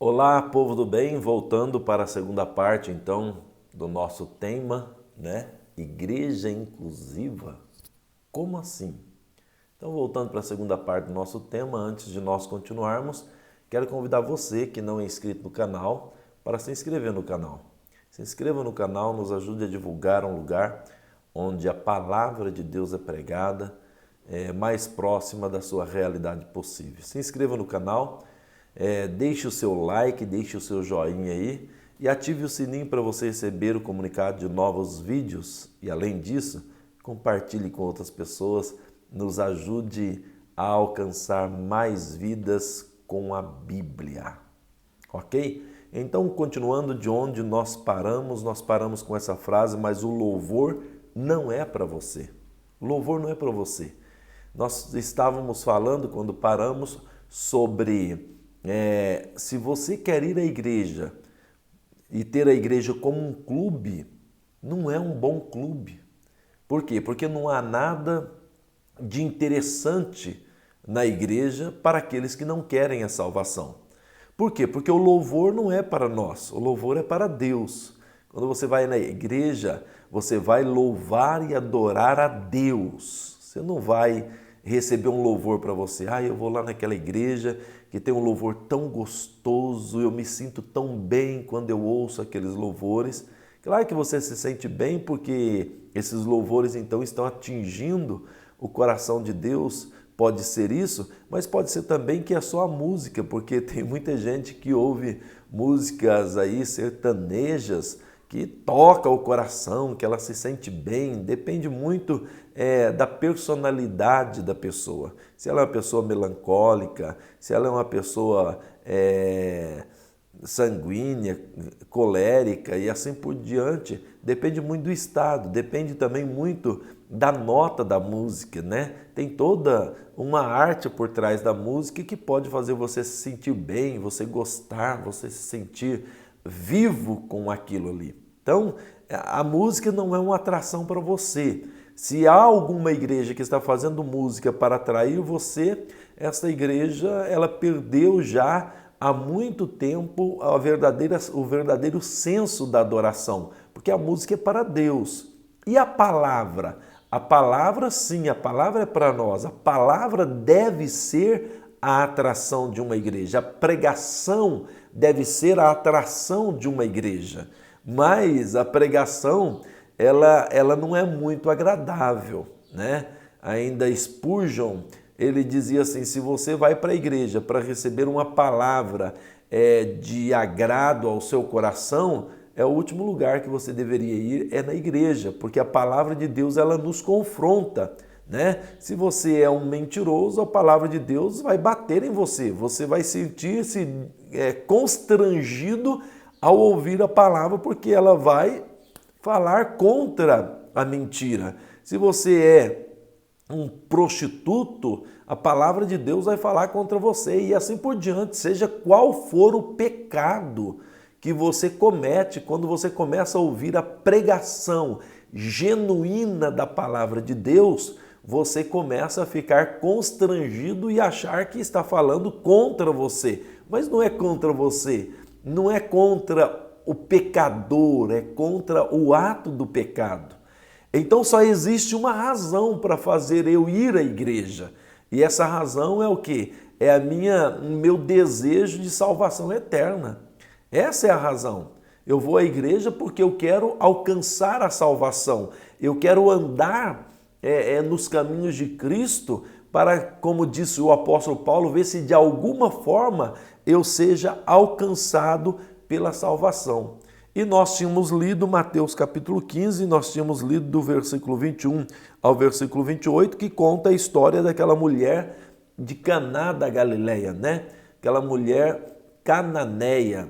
Olá, povo do bem, voltando para a segunda parte, então, do nosso tema, Igreja inclusiva. Como assim? Então, voltando para a segunda parte do nosso tema, antes de nós continuarmos, quero convidar você que não é inscrito no canal para se inscrever no canal. Se inscreva no canal, nos ajude a divulgar um lugar onde a palavra de Deus é pregada, mais próxima da sua realidade possível. Se inscreva no canal. Deixe o seu like, deixe o seu joinha aí e ative o sininho para você receber o comunicado de novos vídeos. E além disso, compartilhe com outras pessoas, nos ajude a alcançar mais vidas com a Bíblia. Ok? Então, continuando de onde nós paramos com essa frase, mas o louvor não é para você. O louvor não é para você. Nós estávamos falando, quando paramos, sobre... se você quer ir à igreja e ter a igreja como um clube, não é um bom clube. Por quê? Porque não há nada de interessante na igreja para aqueles que não querem a salvação. Por quê? Porque o louvor não é para nós, o louvor é para Deus. Quando você vai na igreja, você vai louvar e adorar a Deus. Você não vai receber um louvor para você. Eu vou lá naquela igreja que tem um louvor tão gostoso, eu me sinto tão bem quando eu ouço aqueles louvores. Claro que você se sente bem porque esses louvores então estão atingindo o coração de Deus, pode ser isso, mas pode ser também que é só a música, porque tem muita gente que ouve músicas aí sertanejas, que toca o coração, que ela se sente bem, depende muito da personalidade da pessoa. Se ela é uma pessoa melancólica, se ela é uma pessoa sanguínea, colérica e assim por diante, depende muito do estado, depende também muito da nota da música, Tem toda uma arte por trás da música que pode fazer você se sentir bem, você gostar, você se sentir vivo com aquilo ali. Então, a música não é uma atração para você. Se há alguma igreja que está fazendo música para atrair você, essa igreja ela perdeu já há muito tempo o verdadeiro senso da adoração, porque a música é para Deus. E a palavra? A palavra sim, a palavra é para nós. A palavra deve ser a atração de uma igreja. A pregação deve ser a atração de uma igreja. Mas a pregação, ela não é muito agradável, Ainda Spurgeon, ele dizia assim, se você vai para a igreja para receber uma palavra de agrado ao seu coração, o último lugar que você deveria ir é na igreja, porque a palavra de Deus ela nos confronta, Se você é um mentiroso, a palavra de Deus vai bater em você, você vai sentir-se constrangido ao ouvir a palavra, porque ela vai falar contra a mentira. Se você é um prostituto, a palavra de Deus vai falar contra você e assim por diante, seja qual for o pecado que você comete, quando você começa a ouvir a pregação genuína da palavra de Deus, você começa a ficar constrangido e achar que está falando contra você, mas não é contra você. Não é contra o pecador, é contra o ato do pecado. Então só existe uma razão para fazer eu ir à igreja. E essa razão é o quê? É o meu desejo de salvação eterna. Essa é a razão. Eu vou à igreja porque eu quero alcançar a salvação. Eu quero andar nos caminhos de Cristo para, como disse o apóstolo Paulo, ver se de alguma forma eu seja alcançado pela salvação. E nós tínhamos lido Mateus capítulo 15, nós tínhamos lido do versículo 21 ao versículo 28, que conta a história daquela mulher de Caná da Galileia, Aquela mulher cananeia.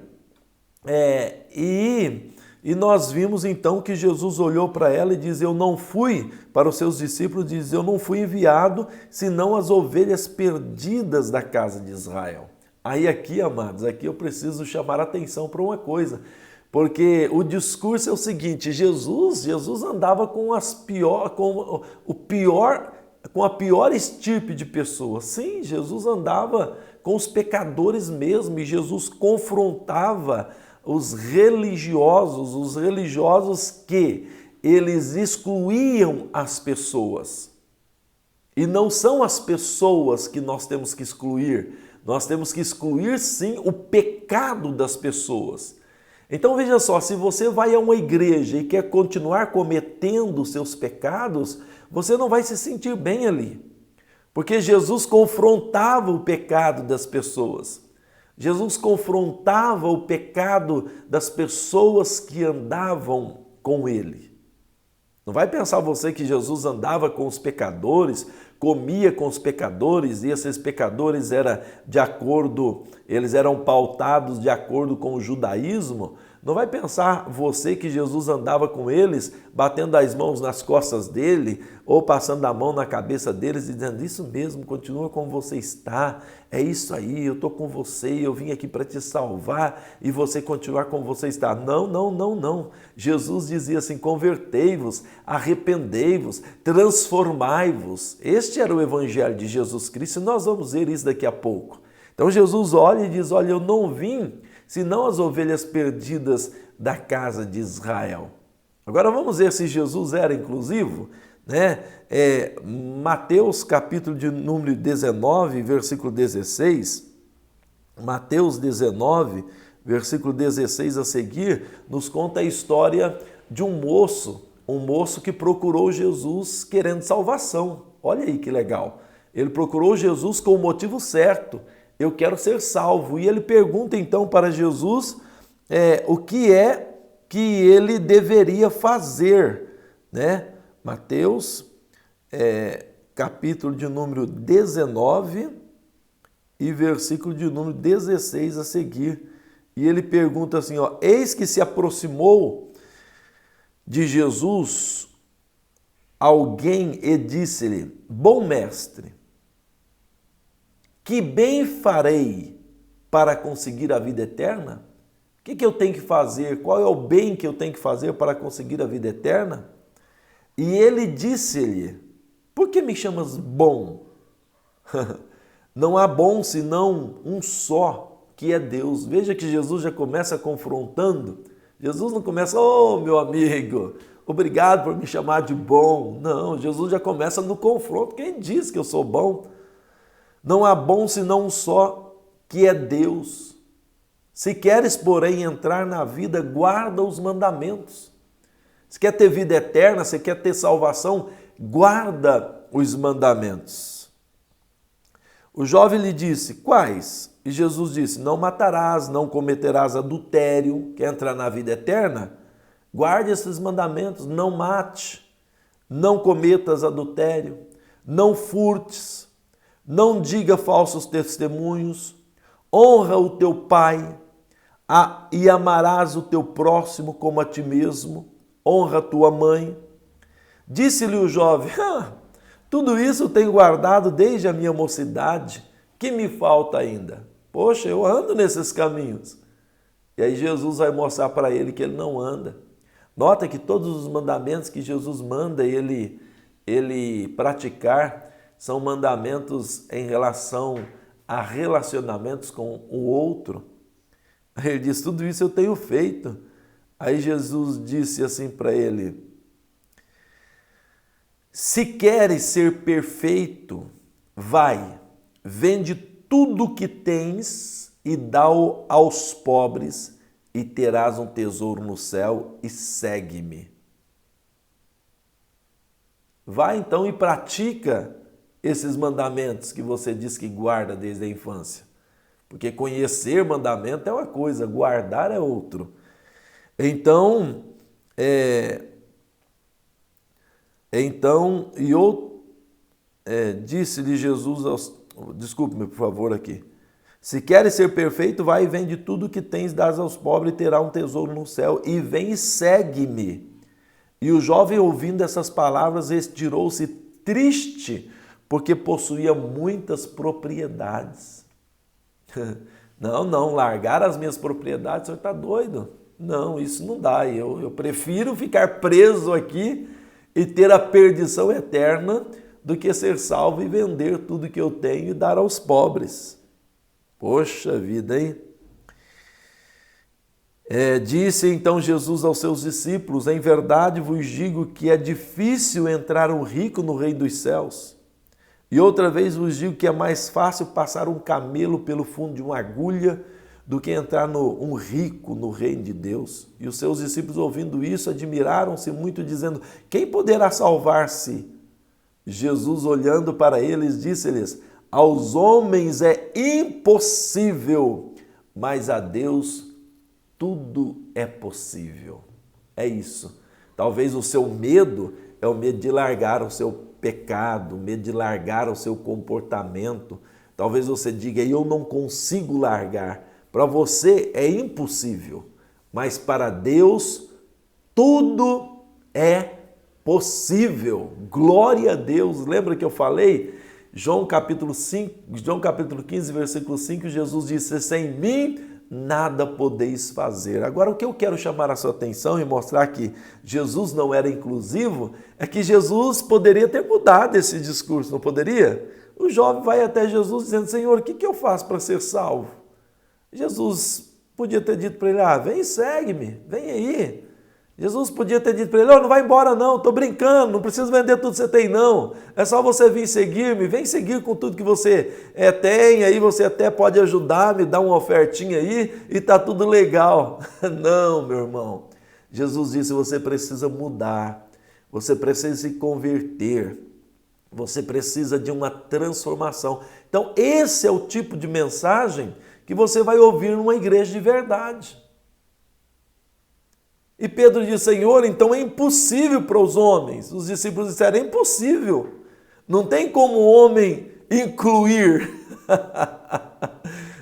E nós vimos então que Jesus olhou para ela e diz, eu não fui, para os seus discípulos, diz, eu não fui enviado, senão as ovelhas perdidas da casa de Israel. Aí aqui, amados, aqui eu preciso chamar a atenção para uma coisa, porque o discurso é o seguinte, Jesus andava com com a pior estirpe de pessoas. Sim, Jesus andava com os pecadores mesmo, e Jesus confrontava os religiosos que eles excluíam as pessoas. E não são as pessoas que nós temos que excluir, nós temos que excluir sim o pecado das pessoas. Então veja só, se você vai a uma igreja e quer continuar cometendo seus pecados, você não vai se sentir bem ali. Porque Jesus confrontava o pecado das pessoas. Jesus confrontava o pecado das pessoas que andavam com ele. Não vai pensar você que Jesus andava com os pecadores, comia com os pecadores, e esses pecadores eles eram pautados de acordo com o judaísmo. Não vai pensar você que Jesus andava com eles, batendo as mãos nas costas dele, ou passando a mão na cabeça deles e dizendo, isso mesmo, continua como você está, é isso aí, eu estou com você, eu vim aqui para te salvar e você continuar como você está. Não, não, não, não. Jesus dizia assim, convertei-vos, arrependei-vos, transformai-vos. Este era o evangelho de Jesus Cristo e nós vamos ver isso daqui a pouco. Então Jesus olha e diz, olha, eu não vim senão as ovelhas perdidas da casa de Israel. Agora vamos ver se Jesus era inclusivo, né? Mateus capítulo de número 19, versículo 16, Mateus 19, versículo 16 a seguir, nos conta a história de um moço que procurou Jesus querendo salvação. Olha aí que legal. Ele procurou Jesus com o motivo certo. Eu quero ser salvo. E ele pergunta então para Jesus o que é que ele deveria fazer, né? Mateus, capítulo de número 19 e versículo de número 16 a seguir. E ele pergunta assim, ó, eis que se aproximou de Jesus alguém e disse-lhe, bom mestre, que bem farei para conseguir a vida eterna? O que eu tenho que fazer? Qual é o bem que eu tenho que fazer para conseguir a vida eterna? E ele disse-lhe, por que me chamas bom? Não há bom senão um só, que é Deus. Veja que Jesus já começa confrontando. Jesus não começa, meu amigo, obrigado por me chamar de bom. Não, Jesus já começa no confronto. Quem diz que eu sou bom? Não há bom senão um só, que é Deus. Se queres, porém, entrar na vida, guarda os mandamentos. Se quer ter vida eterna, se quer ter salvação, guarda os mandamentos. O jovem lhe disse, quais? E Jesus disse, não matarás, não cometerás adultério. Quer entrar na vida eterna? Guarde esses mandamentos, não mate, não cometas adultério, não furtes, não diga falsos testemunhos, honra o teu pai e amarás o teu próximo como a ti mesmo, honra a tua mãe. Disse-lhe o jovem, tudo isso eu tenho guardado desde a minha mocidade, que me falta ainda? Poxa, eu ando nesses caminhos. E aí Jesus vai mostrar para ele que ele não anda. Nota que todos os mandamentos que Jesus manda ele praticar são mandamentos em relação a relacionamentos com o outro. Ele diz, tudo isso eu tenho feito. Aí Jesus disse assim para ele, se queres ser perfeito, vai, vende tudo o que tens e dá-o aos pobres e terás um tesouro no céu e segue-me. Vai então e pratica esses mandamentos que você diz que guarda desde a infância. Porque conhecer mandamento é uma coisa, guardar é outro. Então, disse-lhe Jesus, desculpe-me por favor aqui, se queres ser perfeito, vai e vende tudo que tens, dás aos pobres e terá um tesouro no céu, e vem e segue-me. E o jovem, ouvindo essas palavras, retirou-se triste, porque possuía muitas propriedades. Não, largar as minhas propriedades, o senhor está doido? Não, isso não dá, eu prefiro ficar preso aqui e ter a perdição eterna do que ser salvo e vender tudo que eu tenho e dar aos pobres. Poxa vida, hein? Disse então Jesus aos seus discípulos: em verdade vos digo que é difícil entrar um rico no reino dos céus. E outra vez vos digo que é mais fácil passar um camelo pelo fundo de uma agulha do que entrar um rico no reino de Deus. E os seus discípulos, ouvindo isso, admiraram-se muito, dizendo: quem poderá salvar-se? Jesus, olhando para eles, disse-lhes: aos homens é impossível, mas a Deus tudo é possível. É isso. Talvez o seu medo é o medo de largar o seu pecado, o medo de largar o seu comportamento. Talvez você diga: eu não consigo largar. Para você é impossível, mas para Deus tudo é possível. Glória a Deus. Lembra que eu falei? João capítulo 15, versículo 5, Jesus disse: sem mim nada podeis fazer. Agora, o que eu quero chamar a sua atenção e mostrar que Jesus não era inclusivo, é que Jesus poderia ter mudado esse discurso, não poderia? O jovem vai até Jesus dizendo: Senhor, o que eu faço para ser salvo? Jesus podia ter dito para ele: vem e segue-me, vem aí. Jesus podia ter dito para ele: não vai embora não, estou brincando, não preciso vender tudo que você tem não, é só você vir seguir-me, vem seguir com tudo que você tem, aí você até pode ajudar, me dar uma ofertinha aí e está tudo legal. Não, meu irmão, Jesus disse: você precisa mudar, você precisa se converter, você precisa de uma transformação. Então esse é o tipo de mensagem que você vai ouvir numa igreja de verdade. E Pedro disse: Senhor, então é impossível para os homens. Os discípulos disseram: é impossível. Não tem como o homem incluir.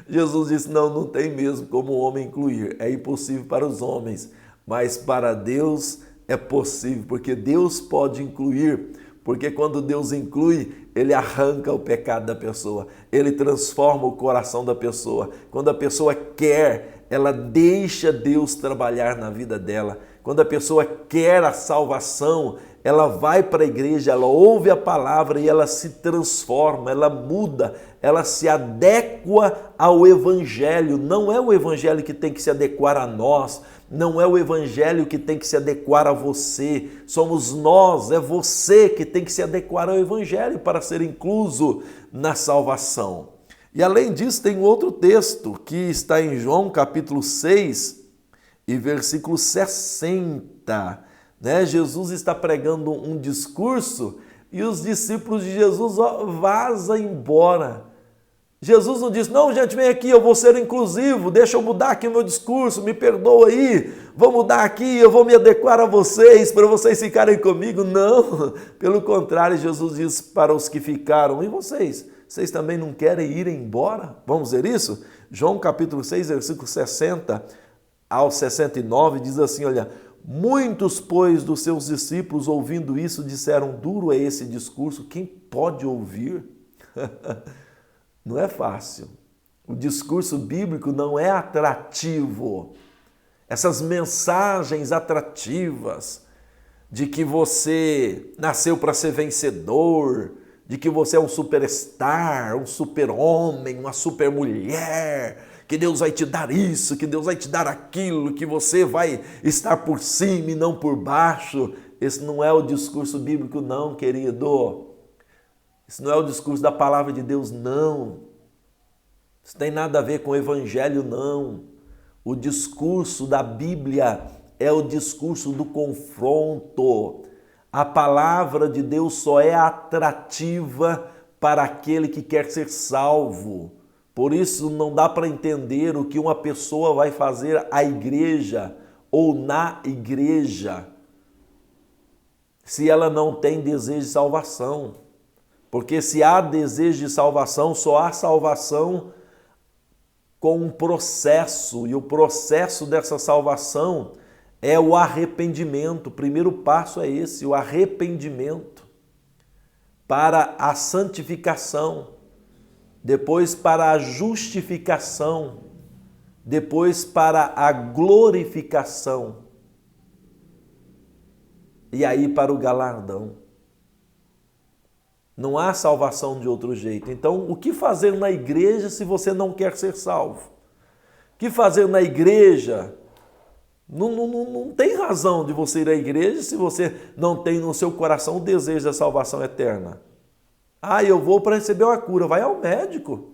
Jesus disse: não tem mesmo como o homem incluir. É impossível para os homens, mas para Deus é possível, porque Deus pode incluir. Porque quando Deus inclui, Ele arranca o pecado da pessoa, Ele transforma o coração da pessoa. Quando a pessoa quer, ela deixa Deus trabalhar na vida dela. Quando a pessoa quer a salvação, ela vai para a igreja, ela ouve a palavra e ela se transforma, ela muda, ela se adequa ao Evangelho. Não é o Evangelho que tem que se adequar a nós, não é o Evangelho que tem que se adequar a você, somos nós, é você que tem que se adequar ao Evangelho para ser incluso na salvação. E além disso tem outro texto que está em João capítulo 6 e versículo 60. Jesus está pregando um discurso e os discípulos de Jesus vazam embora. Jesus não disse: não, gente, vem aqui, eu vou ser inclusivo, deixa eu mudar aqui o meu discurso, me perdoa aí, vou mudar aqui, eu vou me adequar a vocês, para vocês ficarem comigo. Não, pelo contrário, Jesus disse para os que ficaram: e vocês? Vocês também não querem ir embora? Vamos ver isso? João capítulo 6, versículo 60 ao 69, diz assim, olha: muitos, pois, dos seus discípulos, ouvindo isso, disseram: duro é esse discurso, quem pode ouvir? Não é fácil. O discurso bíblico não é atrativo. Essas mensagens atrativas de que você nasceu para ser vencedor, de que você é um superstar, um super-homem, uma super-mulher, que Deus vai te dar isso, que Deus vai te dar aquilo, que você vai estar por cima e não por baixo. Esse não é o discurso bíblico, não, querido. Isso não é o discurso da palavra de Deus, não. Isso tem nada a ver com o Evangelho, não. O discurso da Bíblia é o discurso do confronto. A palavra de Deus só é atrativa para aquele que quer ser salvo. Por isso não dá para entender o que uma pessoa vai fazer à igreja ou na igreja se ela não tem desejo de salvação. Porque se há desejo de salvação, só há salvação com um processo. E o processo dessa salvação é o arrependimento. O primeiro passo é esse, o arrependimento. Para a santificação, depois para a justificação, depois para a glorificação e aí para o galardão. Não há salvação de outro jeito. Então, o que fazer na igreja se você não quer ser salvo? O que fazer na igreja? Não tem razão de você ir à igreja se você não tem no seu coração o desejo da salvação eterna. Ah, eu vou para receber uma cura. Vai ao médico.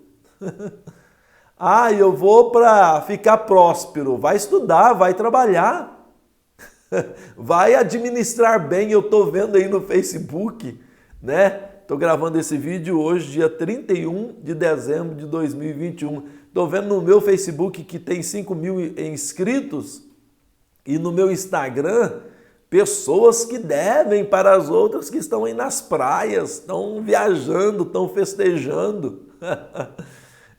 Ah, eu vou para ficar próspero. Vai estudar, vai trabalhar. Vai administrar bem. Eu estou vendo aí no Facebook, né? Estou gravando esse vídeo hoje, dia 31 de dezembro de 2021. Estou vendo no meu Facebook que tem 5.000 inscritos e no meu Instagram pessoas que devem para as outras que estão aí nas praias, estão viajando, estão festejando.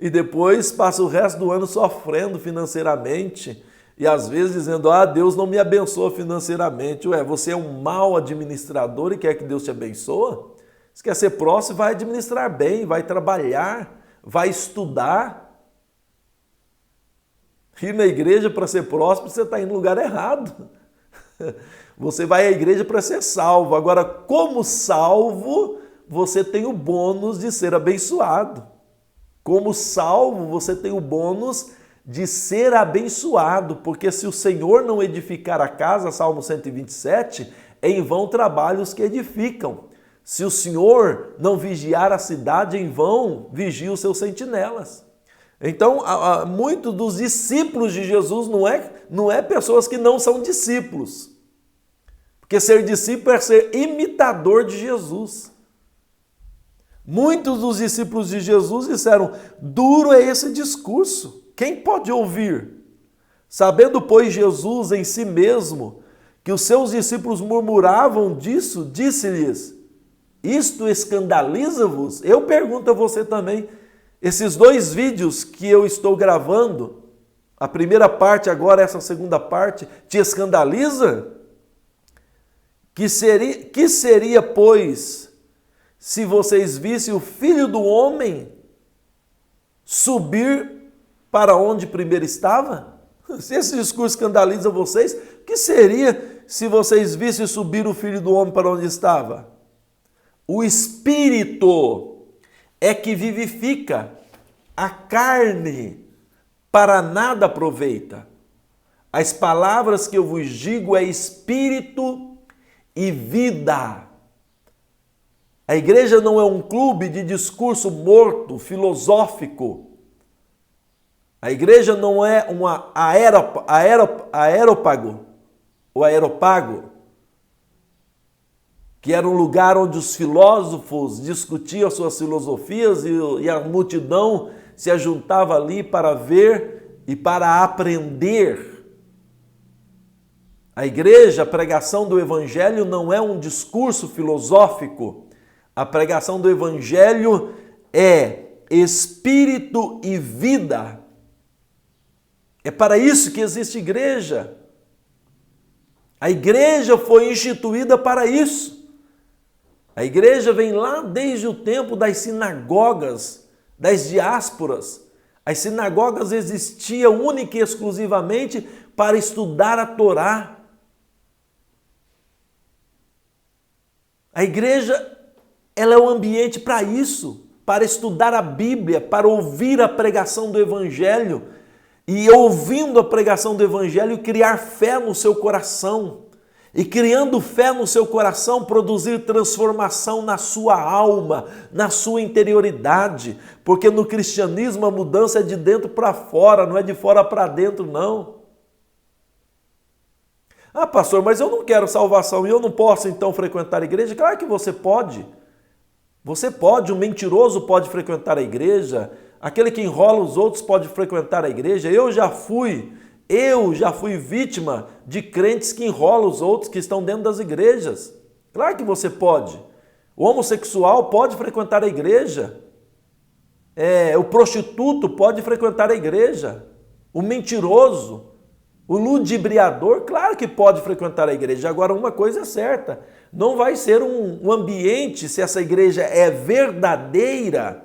E depois passa o resto do ano sofrendo financeiramente e às vezes dizendo, Deus não me abençoa financeiramente. Ué, você é um mau administrador e quer que Deus te abençoe? Se quer ser próximo, vai administrar bem, vai trabalhar, vai estudar. Ir na igreja para ser próximo, você está indo no lugar errado. Você vai à igreja para ser salvo. Agora, como salvo, você tem o bônus de ser abençoado. Como salvo, você tem o bônus de ser abençoado, porque se o Senhor não edificar a casa, Salmo 127, em vão trabalham os que edificam. Se o Senhor não vigiar a cidade, em vão vigia os seus sentinelas. Então, muitos dos discípulos de Jesus não é pessoas que não são discípulos. Porque ser discípulo é ser imitador de Jesus. Muitos dos discípulos de Jesus disseram, duro é esse discurso. Quem pode ouvir? Sabendo, pois, Jesus em si mesmo, que os seus discípulos murmuravam disso, disse-lhes, isto escandaliza-vos? Eu pergunto a você também, esses 2 vídeos que eu estou gravando, a primeira parte agora, essa segunda parte, te escandaliza? Que seria, pois, se vocês vissem o Filho do Homem subir para onde primeiro estava? Se esse discurso escandaliza vocês, o que seria se vocês vissem subir o Filho do Homem para onde estava? O Espírito é que vivifica, a carne para nada aproveita. As palavras que eu vos digo é Espírito e vida. A igreja não é um clube de discurso morto, filosófico. A igreja não é um aerópago, que era um lugar onde os filósofos discutiam suas filosofias e a multidão se ajuntava ali para ver e para aprender. A igreja, a pregação do Evangelho não é um discurso filosófico. A pregação do Evangelho é espírito e vida. É para isso que existe igreja. A igreja foi instituída para isso. A igreja vem lá desde o tempo das sinagogas, das diásporas. As sinagogas existiam única e exclusivamente para estudar a Torá. A igreja, ela é um ambiente para isso, para estudar a Bíblia, para ouvir a pregação do Evangelho e, ouvindo a pregação do Evangelho, criar fé no seu coração. E criando fé no seu coração, produzir transformação na sua alma, na sua interioridade. Porque no cristianismo a mudança é de dentro para fora, não é de fora para dentro, não. Ah, pastor, mas eu não quero salvação e eu não posso então frequentar a igreja? Claro que você pode. Você pode, um mentiroso pode frequentar a igreja, aquele que enrola os outros pode frequentar a igreja. Eu já fui vítima de crentes que enrolam os outros que estão dentro das igrejas. Claro que você pode. O homossexual pode frequentar a igreja. O prostituto pode frequentar a igreja. O mentiroso, o ludibriador, claro que pode frequentar a igreja. Agora, uma coisa é certa, não vai ser um ambiente, se essa igreja é verdadeira,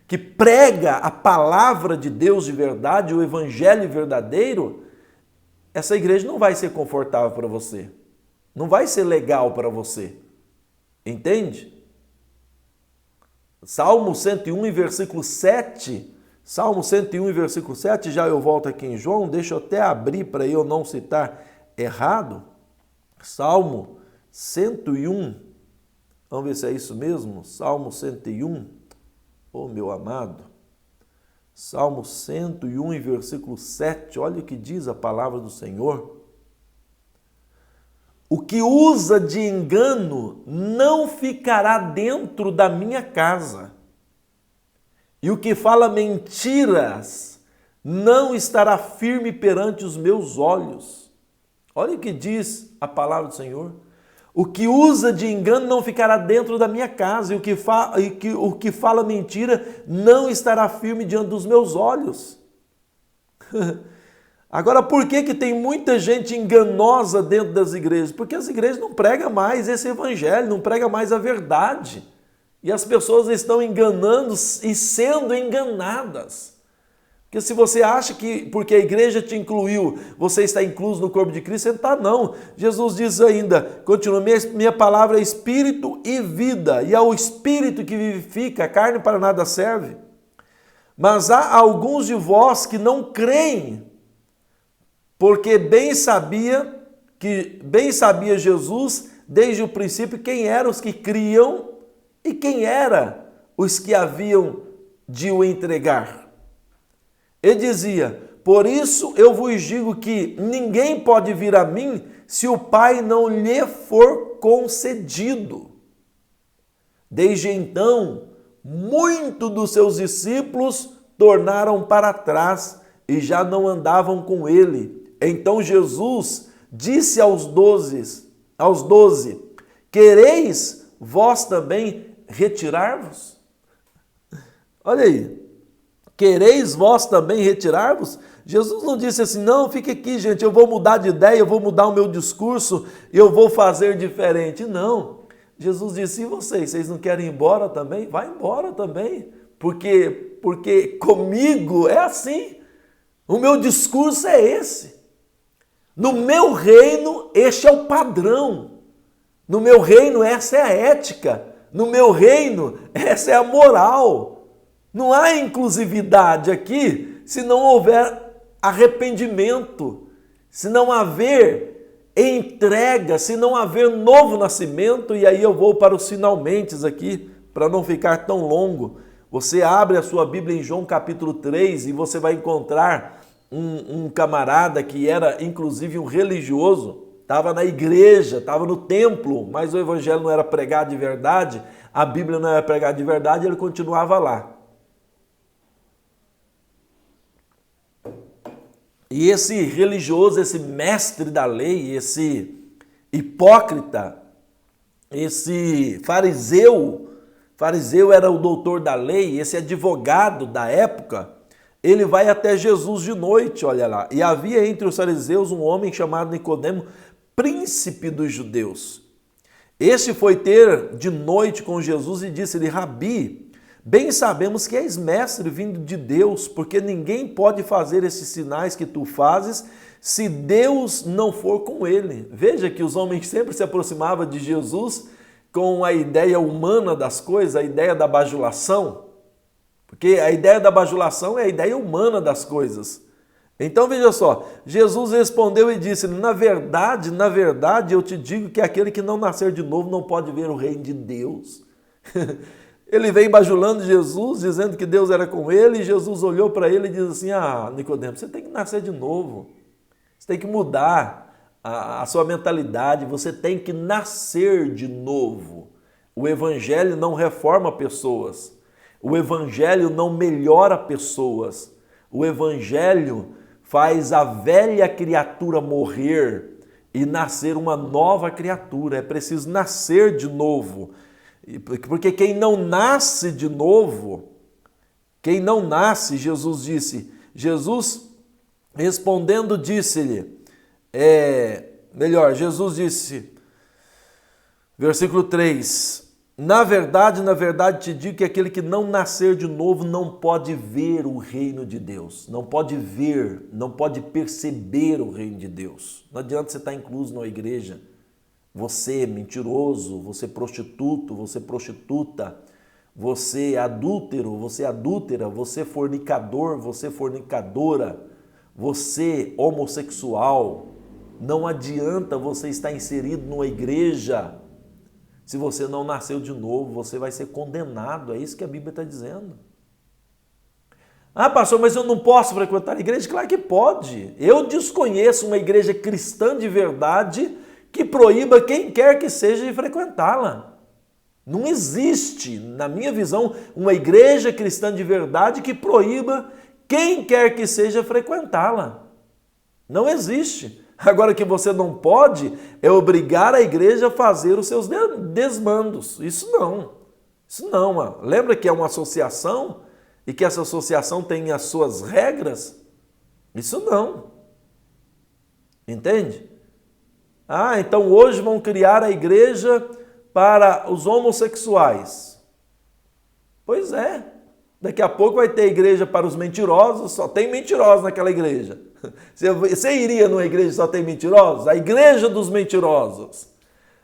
que prega a palavra de Deus de verdade, o evangelho verdadeiro, essa igreja não vai ser confortável para você. Não vai ser legal para você. Entende? Salmo 101 e versículo 7. Salmo 101 e versículo 7, já eu volto aqui em João, deixa eu até abrir para eu não citar errado. Salmo 101, vamos ver se é isso mesmo, Salmo 101, oh meu amado, Salmo 101 e versículo 7, olha o que diz a palavra do Senhor. O que usa de engano não ficará dentro da minha casa, e o que fala mentiras não estará firme perante os meus olhos. Olha o que diz a palavra do Senhor. O que usa de engano não ficará dentro da minha casa, e o que fala mentira não estará firme diante dos meus olhos. Agora, por que tem muita gente enganosa dentro das igrejas? Porque as igrejas não pregam mais esse evangelho, não pregam mais a verdade. E as pessoas estão enganando e sendo enganadas. Porque se você acha que porque a igreja te incluiu, você está incluso no corpo de Cristo, você não está não. Jesus diz ainda, continua, minha palavra é espírito e vida, e é o espírito que vivifica, a carne para nada serve. Mas há alguns de vós que não creem, porque bem sabia Jesus desde o princípio quem eram os que criam e quem eram os que haviam de o entregar. Ele dizia, por isso eu vos digo que ninguém pode vir a mim se o Pai não lhe for concedido. Desde então, muitos dos seus discípulos tornaram para trás e já não andavam com ele. Então Jesus disse aos 12, quereis vós também retirar-vos? Olha aí. Quereis vós também retirar-vos? Jesus não disse assim, não, fique aqui, gente, eu vou mudar de ideia, eu vou mudar o meu discurso, eu vou fazer diferente. Não. Jesus disse, e vocês não querem ir embora também? Vai embora também, porque comigo é assim. O meu discurso é esse. No meu reino, este é o padrão. No meu reino, essa é a ética. No meu reino, essa é a moral. Não há inclusividade aqui se não houver arrependimento, se não haver entrega, se não haver novo nascimento. E aí eu vou para os finalmente aqui, para não ficar tão longo. Você abre a sua Bíblia em João capítulo 3 e você vai encontrar um camarada que era inclusive um religioso, estava na igreja, estava no templo, mas o evangelho não era pregado de verdade, a Bíblia não era pregada de verdade, ele continuava lá. E esse religioso, esse mestre da lei, esse hipócrita, esse fariseu era o doutor da lei, esse advogado da época, ele vai até Jesus de noite, olha lá. E havia entre os fariseus um homem chamado Nicodemo, príncipe dos judeus. Este foi ter de noite com Jesus e disse-lhe, Rabi, bem sabemos que és mestre vindo de Deus, porque ninguém pode fazer esses sinais que tu fazes se Deus não for com ele. Veja que os homens sempre se aproximavam de Jesus com a ideia humana das coisas, a ideia da bajulação, porque a ideia da bajulação é a ideia humana das coisas. Então veja só, Jesus respondeu e disse, na verdade, eu te digo que aquele que não nascer de novo não pode ver o reino de Deus. Ele veio bajulando Jesus, dizendo que Deus era com ele, e Jesus olhou para ele e disse assim, Nicodemo, você tem que nascer de novo, você tem que mudar a sua mentalidade, você tem que nascer de novo. O evangelho não reforma pessoas, o evangelho não melhora pessoas, o evangelho faz a velha criatura morrer e nascer uma nova criatura. É preciso nascer de novo. Porque quem não nasce de novo, Jesus disse, Jesus respondendo disse-lhe, Jesus disse, versículo 3, na verdade te digo que aquele que não nascer de novo não pode ver o reino de Deus, não pode ver, não pode perceber o reino de Deus. Não adianta você estar incluso na igreja, você mentiroso, você prostituto, você prostituta, você adúltero, você adúltera, você fornicador, você fornicadora, você homossexual, não adianta você estar inserido numa igreja. Se você não nasceu de novo, você vai ser condenado. É isso que a Bíblia está dizendo. Ah, pastor, mas eu não posso frequentar a igreja? Claro que pode. Eu desconheço uma igreja cristã de verdade que proíba quem quer que seja de frequentá-la. Não existe, na minha visão, uma igreja cristã de verdade que proíba quem quer que seja frequentá-la. Não existe. Agora, o que você não pode é obrigar a igreja a fazer os seus desmandos. Isso não. Isso não. Mano. Lembra que é uma associação e que essa associação tem as suas regras? Isso não. Entende? Ah, então hoje vão criar a igreja para os homossexuais. Pois é. Daqui a pouco vai ter igreja para os mentirosos, só tem mentirosos naquela igreja. Você iria numa igreja que só tem mentirosos? A igreja dos mentirosos.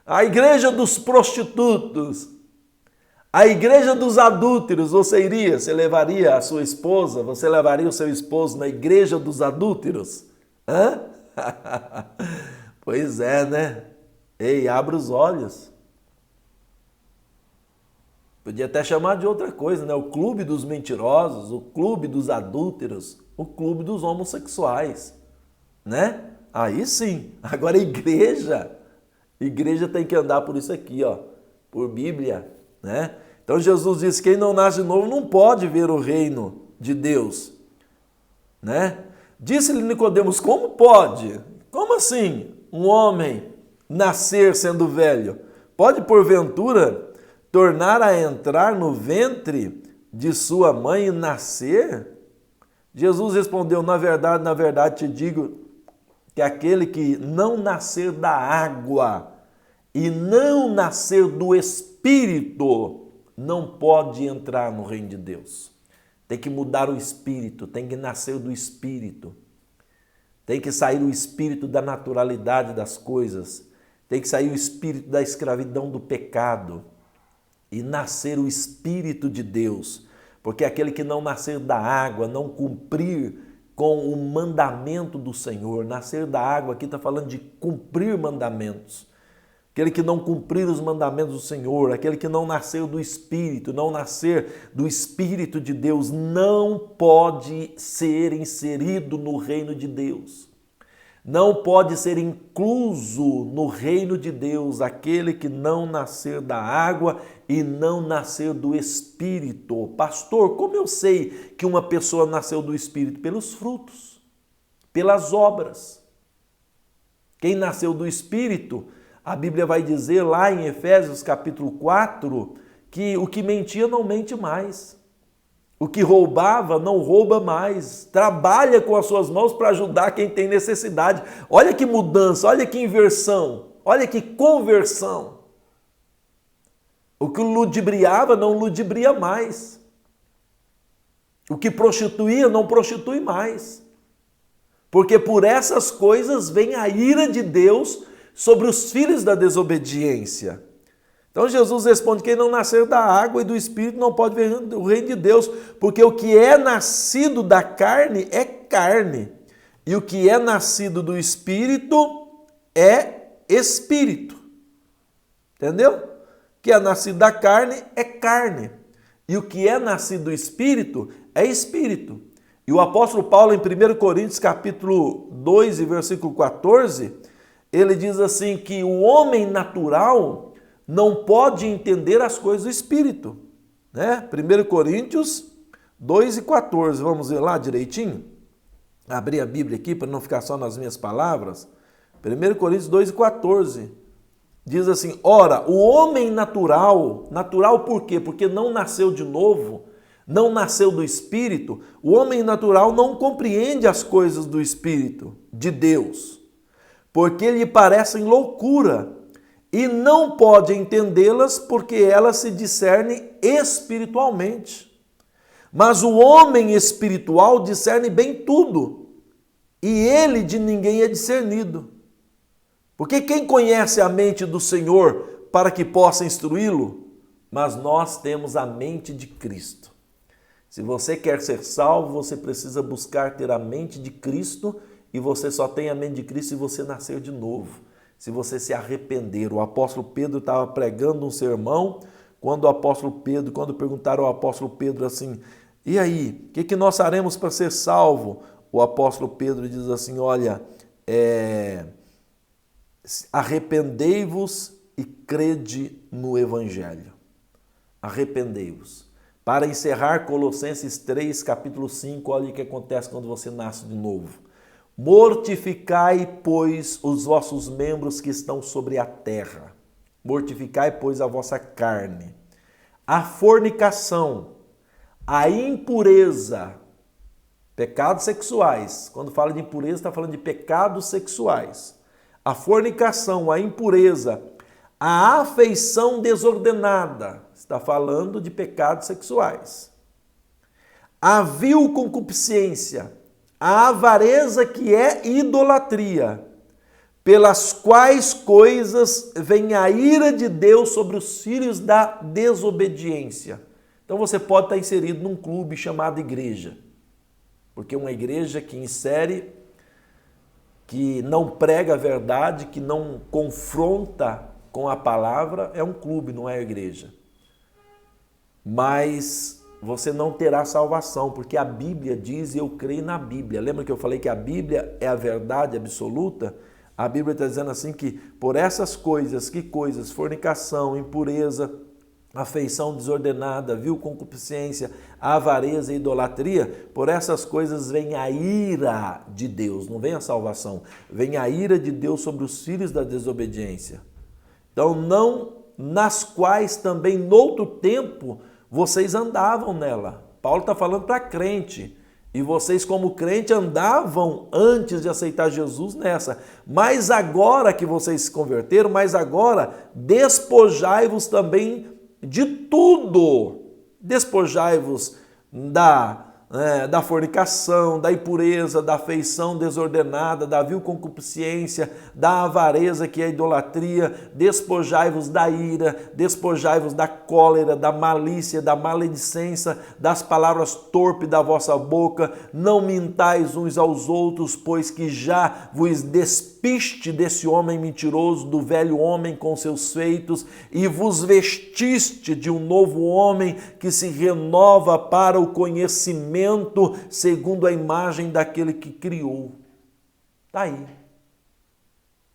A igreja dos prostitutos. A igreja dos adúlteros, você iria? Você levaria a sua esposa? Você levaria o seu esposo na igreja dos adúlteros? Hã? Pois é, né? Ei, abre os olhos. Podia até chamar de outra coisa, né? O clube dos mentirosos, o clube dos adúlteros, o clube dos homossexuais, né? Aí sim. Agora igreja tem que andar por isso aqui, ó, por Bíblia, né? Então Jesus disse que quem não nasce de novo não pode ver o reino de Deus, né? Disse-lhe Nicodemos, como pode? Como assim um homem nascer sendo velho? Pode porventura tornar a entrar no ventre de sua mãe e nascer? Jesus respondeu, na verdade te digo que aquele que não nascer da água e não nascer do Espírito não pode entrar no reino de Deus. Tem que mudar o espírito, tem que nascer do Espírito. Tem que sair o espírito da naturalidade das coisas. Tem que sair o espírito da escravidão do pecado e nascer o Espírito de Deus. Porque aquele que não nascer da água, não cumprir com o mandamento do Senhor, nascer da água, aqui está falando de cumprir mandamentos. Aquele que não cumprir os mandamentos do Senhor, aquele que não nasceu do Espírito, não nascer do Espírito de Deus, não pode ser inserido no reino de Deus. Não pode ser incluso no reino de Deus aquele que não nascer da água e não nascer do Espírito. Pastor, como eu sei que uma pessoa nasceu do Espírito? Pelos frutos, pelas obras. Quem nasceu do Espírito, a Bíblia vai dizer lá em Efésios capítulo 4, que o que mentia não mente mais. O que roubava não rouba mais. Trabalha com as suas mãos para ajudar quem tem necessidade. Olha que mudança, olha que inversão, olha que conversão. O que ludibriava não ludibria mais. O que prostituía não prostitui mais. Porque por essas coisas vem a ira de Deus sobre os filhos da desobediência. Então Jesus responde, quem não nascer da água e do Espírito não pode ver o reino de Deus, porque o que é nascido da carne é carne, e o que é nascido do Espírito é Espírito. Entendeu? O que é nascido da carne é carne, e o que é nascido do Espírito é Espírito. E o apóstolo Paulo em 1 Coríntios capítulo 2 e versículo 14, ele diz assim que o homem natural não pode entender as coisas do Espírito. Né? 1 Coríntios 2 e 14, vamos ver lá direitinho? Abrir a Bíblia aqui para não ficar só nas minhas palavras. 1 Coríntios 2 e 14, diz assim, ora, o homem natural por quê? Porque não nasceu de novo, não nasceu do Espírito, o homem natural não compreende as coisas do Espírito de Deus, porque lhe parecem loucura, e não pode entendê-las porque elas se discernem espiritualmente. Mas o homem espiritual discerne bem tudo, e ele de ninguém é discernido. Porque quem conhece a mente do Senhor para que possa instruí-lo? mas nós temos a mente de Cristo. Se você quer ser salvo, você precisa buscar ter a mente de Cristo, e você só tem a mente de Cristo se você nascer de novo, se você se arrepender. O apóstolo Pedro estava pregando um sermão, quando perguntaram ao apóstolo Pedro assim, e aí, o que nós faremos para ser salvo? O apóstolo Pedro diz assim, olha, arrependei-vos e crede no Evangelho. Arrependei-vos. Para encerrar, Colossenses 3, capítulo 5, olha o que acontece quando você nasce de novo. Mortificai, pois, os vossos membros que estão sobre a terra. Mortificai, pois, a vossa carne. A fornicação, a impureza, pecados sexuais. Quando fala de impureza, está falando de pecados sexuais. A fornicação, a impureza, a afeição desordenada, está falando de pecados sexuais. A vil concupiscência, a avareza que é idolatria, pelas quais coisas vem a ira de Deus sobre os filhos da desobediência. Então você pode estar inserido num clube chamado igreja, porque uma igreja que insere, que não prega a verdade, que não confronta com a palavra, é um clube, não é a igreja. Mas você não terá salvação, porque a Bíblia diz, e eu creio na Bíblia. Lembra que eu falei que a Bíblia é a verdade absoluta? A Bíblia está dizendo assim que por essas coisas, que coisas? Fornicação, impureza, afeição desordenada, vil concupiscência, avareza e idolatria, por essas coisas vem a ira de Deus, não vem a salvação, vem a ira de Deus sobre os filhos da desobediência. Então, não nas quais também, noutro tempo, vocês andavam nela. Paulo está falando para crente. E vocês, como crente, andavam antes de aceitar Jesus nessa. Mas agora que vocês se converteram, mas agora despojai-vos também de tudo. Despojai-vos da fornicação, da impureza, da afeição desordenada, da vil concupiscência, da avareza que é a idolatria, despojai-vos da ira, despojai-vos da cólera, da malícia, da maledicência, das palavras torpes da vossa boca, não mintais uns aos outros, pois que já vos despiste desse homem mentiroso, do velho homem com seus feitos, e vos vestiste de um novo homem que se renova para o conhecimento segundo a imagem daquele que criou. Está aí.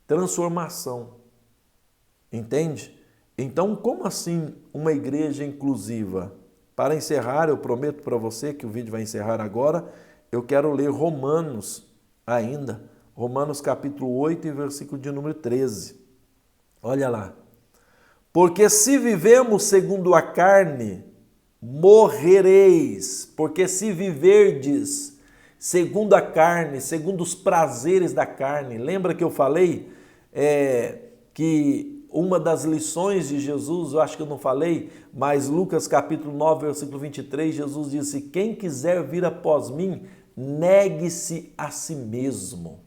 Transformação. Entende? Então, como assim uma igreja inclusiva? Para encerrar, eu prometo para você que o vídeo vai encerrar agora, eu quero ler Romanos ainda. Romanos capítulo 8 e versículo de número 13. Olha lá. Porque se vivemos segundo a carne, morrereis, porque se viverdes segundo a carne, segundo os prazeres da carne. Lembra que eu falei que uma das lições de Jesus, eu acho que eu não falei, mas Lucas capítulo 9, versículo 23, Jesus disse, quem quiser vir após mim, negue-se a si mesmo,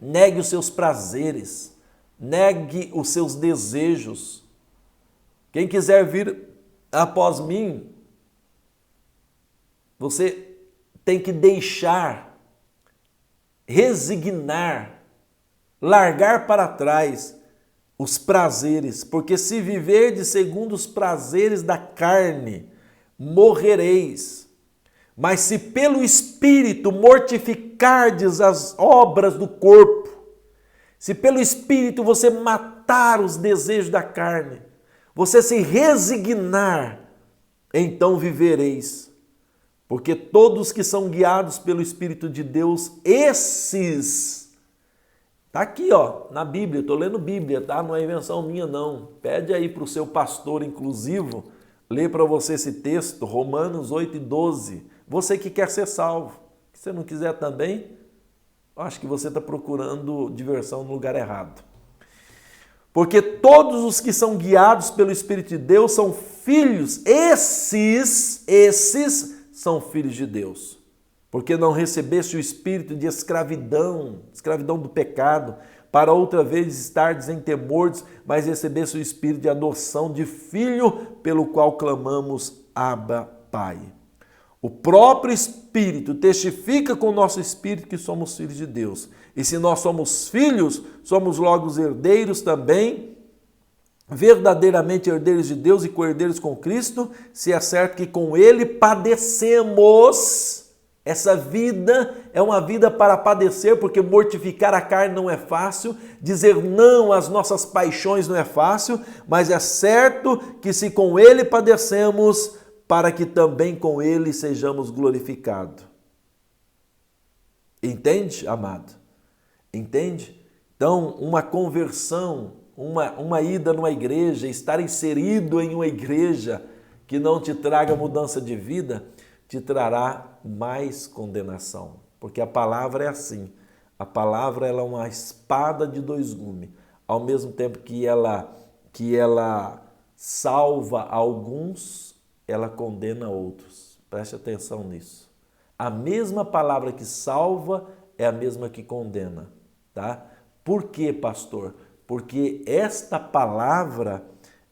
negue os seus prazeres, negue os seus desejos. Quem quiser vir após mim, você tem que deixar, resignar, largar para trás os prazeres, porque se viverdes segundo os prazeres da carne, morrereis. Mas se pelo Espírito mortificardes as obras do corpo, se pelo Espírito você matar os desejos da carne, você se resignar, então vivereis. Porque todos que são guiados pelo Espírito de Deus, esses, está aqui ó, na Bíblia, estou lendo Bíblia, tá? Não é invenção minha não. Pede aí para o seu pastor inclusivo, ler para você esse texto, Romanos 8 e 12. Você que quer ser salvo, se você não quiser também, acho que você está procurando diversão no lugar errado. Porque todos os que são guiados pelo Espírito de Deus são filhos, esses são filhos de Deus. Porque não recebeste o espírito de escravidão do pecado, para outra vez estardes em temores, mas recebesse o Espírito de adoção de filho, pelo qual clamamos, Abba, Pai. O próprio Espírito testifica com o nosso Espírito que somos filhos de Deus. E se nós somos filhos, somos logo os herdeiros também, verdadeiramente herdeiros de Deus e co-herdeiros com Cristo, se é certo que com Ele padecemos. Essa vida é uma vida para padecer, porque mortificar a carne não é fácil, dizer não às nossas paixões não é fácil, mas é certo que se com Ele padecemos, para que também com Ele sejamos glorificados. Entende, amado? Entende? Então, uma conversão, uma ida numa igreja, estar inserido em uma igreja que não te traga mudança de vida, te trará mais condenação. Porque a palavra é assim. A palavra ela é uma espada de dois gumes. Ao mesmo tempo que ela salva alguns, ela condena outros. Preste atenção nisso. A mesma palavra que salva é a mesma que condena, tá? Por quê, pastor? Porque esta palavra,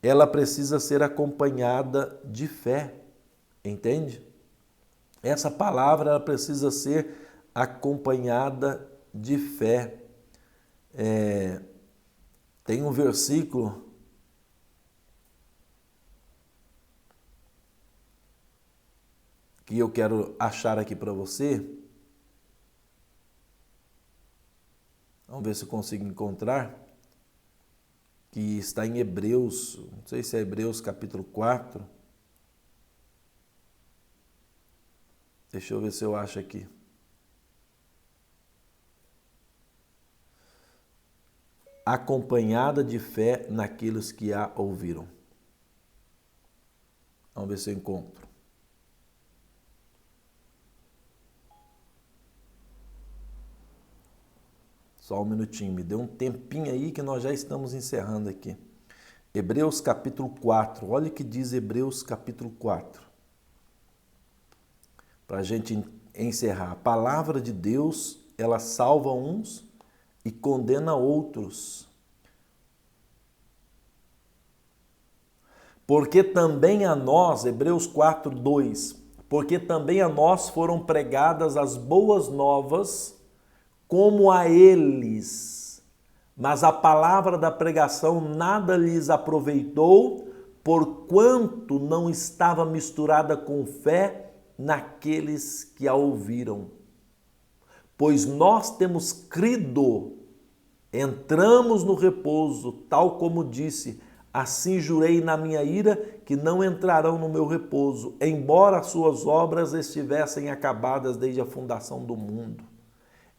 ela precisa ser acompanhada de fé, entende? Essa palavra, ela precisa ser acompanhada de fé. Tem um versículo que eu quero achar aqui para você. Vamos ver se eu consigo encontrar. Que está em Hebreus, não sei se é Hebreus capítulo 4. Deixa eu ver se eu acho aqui. Acompanhada de fé naqueles que a ouviram. Vamos ver se eu encontro. Só um minutinho, me dê um tempinho aí que nós já estamos encerrando aqui. Hebreus capítulo 4, olha o que diz Hebreus capítulo 4. Para a gente encerrar. A palavra de Deus, ela salva uns e condena outros. Porque também a nós, Hebreus 4, 2, porque também a nós foram pregadas as boas novas, como a eles, mas a palavra da pregação nada lhes aproveitou, porquanto não estava misturada com fé naqueles que a ouviram. Pois nós temos crido, entramos no repouso, tal como disse, assim jurei na minha ira que não entrarão no meu repouso, embora as suas obras estivessem acabadas desde a fundação do mundo.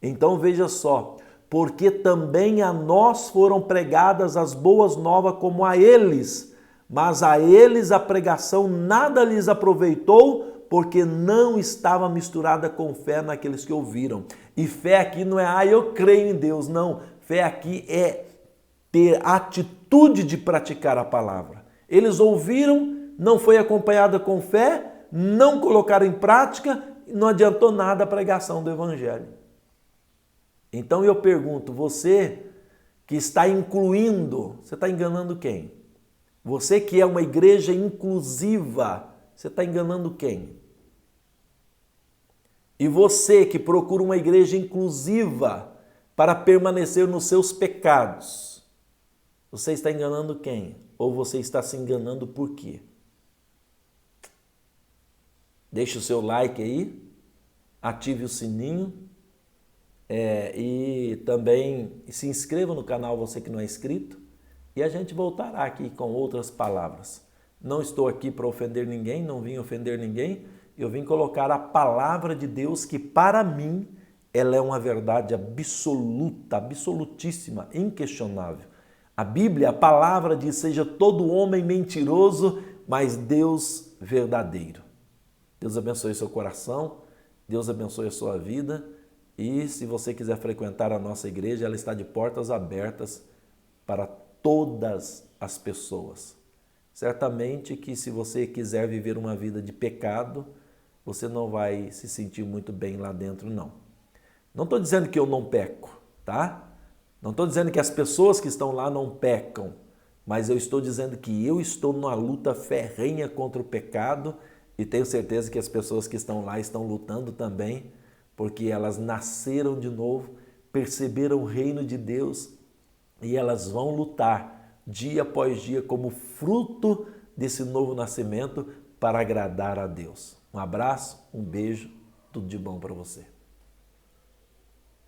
Então veja só, porque também a nós foram pregadas as boas novas como a eles, mas a eles a pregação nada lhes aproveitou, porque não estava misturada com fé naqueles que ouviram. E fé aqui não é, eu creio em Deus, não. Fé aqui é ter atitude de praticar a palavra. Eles ouviram, não foi acompanhada com fé, não colocaram em prática, não adiantou nada a pregação do evangelho. Então eu pergunto, você que está incluindo, você está enganando quem? Você que é uma igreja inclusiva, você está enganando quem? E você que procura uma igreja inclusiva para permanecer nos seus pecados, você está enganando quem? Ou você está se enganando por quê? Deixe o seu like aí, ative o sininho. E também se inscreva no canal, você que não é inscrito, e a gente voltará aqui com outras palavras. Não estou aqui para ofender ninguém, não vim ofender ninguém, eu vim colocar a palavra de Deus que para mim ela é uma verdade absoluta, absolutíssima, inquestionável. A Bíblia, a palavra diz, seja todo homem mentiroso, mas Deus verdadeiro. Deus abençoe seu coração, Deus abençoe a sua vida. E se você quiser frequentar a nossa igreja, ela está de portas abertas para todas as pessoas. Certamente que se você quiser viver uma vida de pecado, você não vai se sentir muito bem lá dentro, não. Não estou dizendo que eu não peco, tá? Não estou dizendo que as pessoas que estão lá não pecam, mas eu estou dizendo que eu estou numa luta ferrenha contra o pecado e tenho certeza que as pessoas que estão lá estão lutando também, porque elas nasceram de novo, perceberam o reino de Deus e elas vão lutar dia após dia como fruto desse novo nascimento para agradar a Deus. Um abraço, um beijo, tudo de bom para você.